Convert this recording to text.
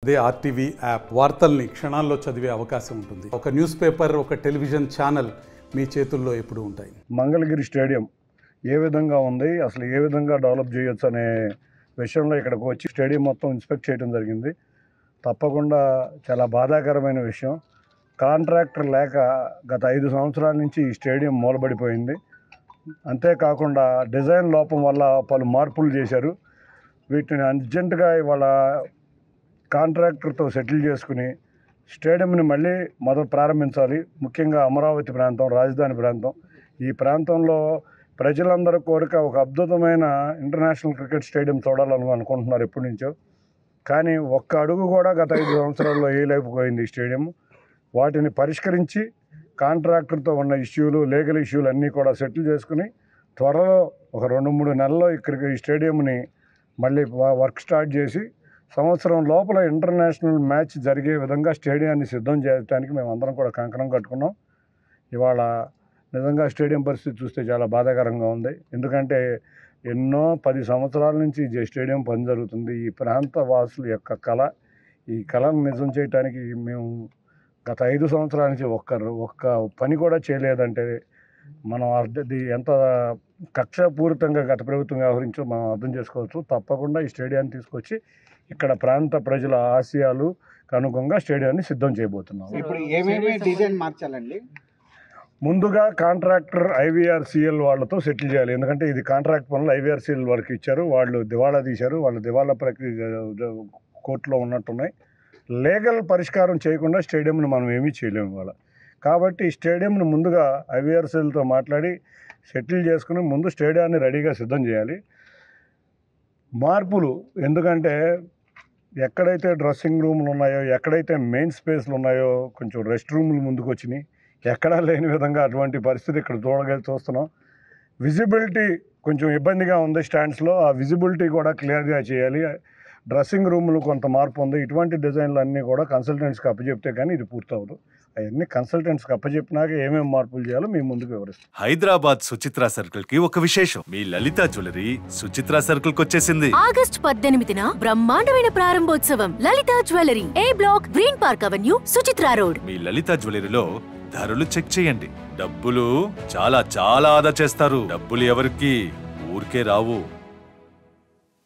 అదే RTV app వార్తల్ని క్షణాల్లో చదివే అవకాశం ఉంటుంది. ఒక న్యూస్ పేపర్, ఒక టెలివిజన్ ఛానల్ మీ చేతుల్లో ఎప్పుడూ ఉంటాయి. మంగళగిరి స్టేడియం ఏ విధంగా ఉంది, అసలు ఏ విధంగా డెవలప్ చేయొచ్చు అనే విషయంలో ఇక్కడికి వచ్చి స్టేడియం మొత్తం ఇన్స్పెక్ట్ చేయడం జరిగింది. తప్పకుండా చాలా బాధాకరమైన విషయం. కాంట్రాక్టర్ లేక గత 5 సంవత్సరాల నుంచి ఈ స్టేడియం మూలబడిపోయింది. అంతేకాకుండా డిజైన్ లోపం వల్ల పలు మార్పులు చేశారు. వీటిని అర్జెంటుగా ఇవాళ కాంట్రాక్టర్తో సెటిల్ చేసుకుని స్టేడియంని మళ్ళీ మొదలు ప్రారంభించాలి. ముఖ్యంగా అమరావతి ప్రాంతం, రాజధాని ప్రాంతం, ఈ ప్రాంతంలో ప్రజలందరూ కోరిక ఒక అద్భుతమైన ఇంటర్నేషనల్ క్రికెట్ స్టేడియం చూడాలని అనుకుంటున్నారు ఎప్పటి నుంచో. కానీ ఒక్క అడుగు కూడా గత 5 సంవత్సరాల్లో వేయలేకపోయింది ఈ స్టేడియం. వాటిని పరిష్కరించి కాంట్రాక్టర్తో ఉన్న ఇష్యూలు, లీగల్ ఇష్యూలు అన్నీ కూడా సెటిల్ చేసుకుని త్వరలో ఒక 2-3 నెలల్లో ఇక్కడికి ఈ స్టేడియంని మళ్ళీ వర్క్ స్టార్ట్ చేసి సంవత్సరం లోపల ఇంటర్నేషనల్ మ్యాచ్ జరిగే విధంగా స్టేడియాన్ని సిద్ధం చేయడానికి మేము అందరం కూడా కంకణం కట్టుకున్నాం. ఇవాళ నిజంగా స్టేడియం పరిస్థితి చూస్తే చాలా బాధాకరంగా ఉంది. ఎందుకంటే ఎన్నో 10 సంవత్సరాల నుంచి ఈ స్టేడియం పని జరుగుతుంది. ఈ ప్రాంత వాసుల యొక్క కళ, ఈ కళను నిజం చేయడానికి మేము గత 5 సంవత్సరాల నుంచి ఒక్క పని కూడా చేయలేదంటే మనం ఎంత కక్షపూరితంగా గత ప్రభుత్వం వ్యవహరించో మనం అర్థం చేసుకోవచ్చు. తప్పకుండా ఈ స్టేడియాన్ని తీసుకొచ్చి ఇక్కడ ప్రాంత ప్రజల ఆశయాలు అనుగుణంగా స్టేడియాన్ని సిద్ధం చేయబోతున్నాం. ఇప్పుడు ఏమేమి డిజైన్ మార్చాలండి? ముందుగా కాంట్రాక్టర్ IVRCL వాళ్ళతో సెటిల్ చేయాలి. ఎందుకంటే ఇది కాంట్రాక్ట్ పనులు IVRCL వాళ్ళకి ఇచ్చారు. వాళ్ళు దివాళా తీశారు. వాళ్ళ దివాళా ప్రక్రియ కోర్టులో ఉన్నట్టున్నాయి. లీగల్ పరిష్కారం చేయకుండా స్టేడియంని మనం ఏమీ చేయలేము ఇవాళ. కాబట్టి ఈ స్టేడియంని ముందుగా IVRCLతో మాట్లాడి సెటిల్ చేసుకుని ముందు స్టేడియాన్ని రెడీగా సిద్ధం చేయాలి. మార్పులు ఎందుకంటే ఎక్కడైతే డ్రెస్సింగ్ రూమ్లు ఉన్నాయో, ఎక్కడైతే మెయిన్ స్పేస్లు ఉన్నాయో కొంచెం రెస్ట్ రూమ్లు ముందుకు వచ్చినాయి. ఎక్కడా లేని విధంగా అటువంటి పరిస్థితి ఇక్కడ చూస్తున్నాం. విజిబిలిటీ కొంచెం ఇబ్బందిగా ఉంది స్టాండ్స్లో. ఆ విజిబిలిటీ కూడా క్లియర్గా చేయాలి. డ్రెస్సింగ్ రూమ్లు కొంత మార్పు ఉంది. ఇటువంటి డిజైన్లు అన్నీ కూడా కన్సల్టెంట్స్కి అప్పచెప్తే కానీ ఇది పూర్తవదు. అవన్నీ కన్సల్టెంట్స్కి అప్పచెప్పినాక ఏమేమి మార్పులు చేయాలో మేము ముందుకు వివరిస్తాం. హైదరాబాద్ సుచిత్ర సర్కిల్ కి ఒక విశేషం. మీ లలిత జ్యువెలరీ సుచిత్ర సర్కిల్ కి వచ్చేసింది. ఆగస్టు 18న బ్రహ్మాండమైన ప్రారంభోత్సవం. Lalitha jewellery, A block, green park avenue, Suchitra road. మీ లలిత జ్యువెలరీలో ధరలు చెక్ చేయండి. డబ్బులు చాలా చాలా ఆదా చేస్తారు. డబ్బులు ఎవరికి ఊరికే రావు.